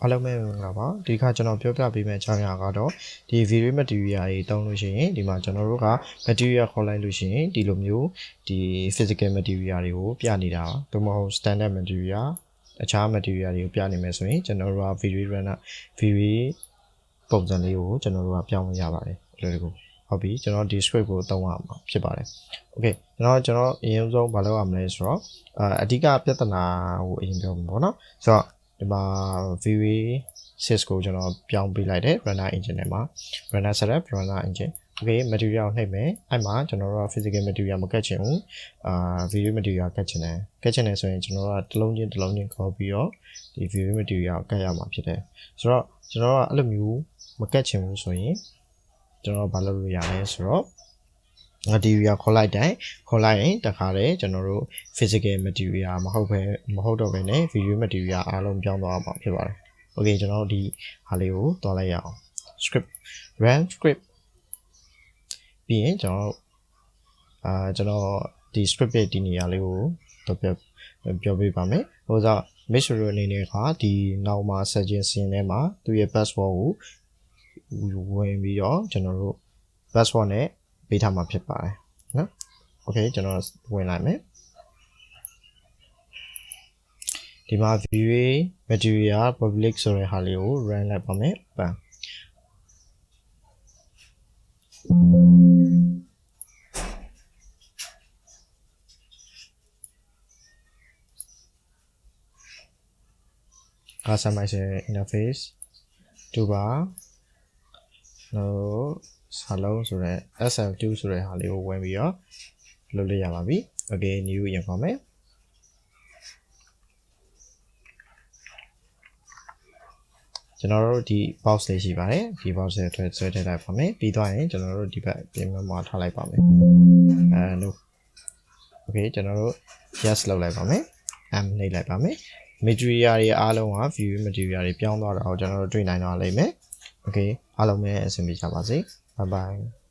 အားလုံးပဲမင်္ဂလာပါဒီခါကျွန်တော်ပြောပြပေးမယ့်အကြောင်းအရာကတော့ဒီ Vray Material တွေတောင်းလို့ရှိရင်ဒီမှာကျွန်တော်တို့က Material ခေါ်လိုက်လို့ရှိရင်ဒီလိုမျိုးဒီ Physical Material တွေကိုပြနေတာပါသို့မဟုတ် Standard Material အခြား Material တွေကိုပြနေမယ်ဆိုရင်ကျွန်တော်တို့က Vray Runner Vray ပုံစံလေးကိုကျွန်တော်တို့ကပြောင်းလို့ရပါတယ်ဒီလိုကိုဟုတ်ပြီကျွန်တော်ဒီ script ကိုသုံးရမှာဖြစ်ပါတယ် Okay ကျွန်တော်အရင်ဆုံးမလုပ်ရမလဲဆိုတော့အဓိကပြဿနာကိုအရင်ပြောမှာပေါ့နော်ဆိုတော့ဒီမှာ Vray 6ကိုကျွန်တော်ပြောင်းပေးလိုက်တယ် runner engine ထဲမှာ runner setup runner engine okay material နှိပ်မယ်အဲ့မှာကျွန်တော်တို့က physical material မကတ်ချင်ဘူးVray material ကတ်ချင်တယ်ဆိုရင်ကျွန်တော်တို့ကတစ်လုံးချင်းခေါ်ပြီးတော့ဒီ Vray material ကတ်ရမှာဖြစ်တယ်ဆိုတော့ကျွန်တော်တို့ကအဲ့လိုမျိုးမကတ်ချင်ဘူးဆိုရင်ကျွန်တော်ဘာလုပ်လို့ရလဲဆိုတော့ material ခေါ်လိုက်ရင်တခါတည်းကျွန်တော်တို့ physical material မဟုတ်တော့ဘဲနဲ့ Vray material အားလုံးပြောင်းသွားမှာဖြစ်ပါတယ် okay ကျွန်တော်တို့ဒီဟာလေးကိုတွားလိုက်ရအောင် script run script ပြီးရင်ကျွန်တော်ဒီ script ရဲ့ဒီနေရာလေးကိုတော့ပြောပြပါမယ်ဟိုဆို make sure အနေနဲ့ကဒီနောက်မှာ suggestion ထဲမှာသူ့ရဲ့ password ကိုဝင်ပြီးတော့ကျွန်တော်တို့ password နဲ့ပေးထားမှာဖြစ်ပါတယ်နော် okay ကျွန်တော်ဝင်လိုက်မယ်ဒီမှာ Vray Material Public ဆိုတဲ့ဟာလေးကို run လိုက်ပါမယ်ပန်customize interface 2ပါ စာလုံးဆိုတဲ့ SM2 ဆိုတဲ့ဟာလေးကိုဝင်ပြီးတော့လုပ်လို့ရပါပြီ okay new ရင်ပါမယ်ကျွန်တော်တို့ဒီ box လေးရှိပါတယ်ဒီ box လေးဆွဲထည့်လိုက်ပါမယ်ပြီးသွားရင်ကျွန်တော်တို့ဒီဘက်ပြင်မှာထားလိုက်ပါမယ်no okay ကျွန်တော်တို့ yes လုပ်လိုက်ပါမယ် m နှိပ်လိုက်ပါမယ် material တွေအားလုံးက Vray material တွေပြောင်းသွားတာကိုကျွန်တော်တို့တွေ့နိုင်တော့လိမ့်မယ် okay အားလုံးပဲအဆင်ပြေကြပါစေ bye bye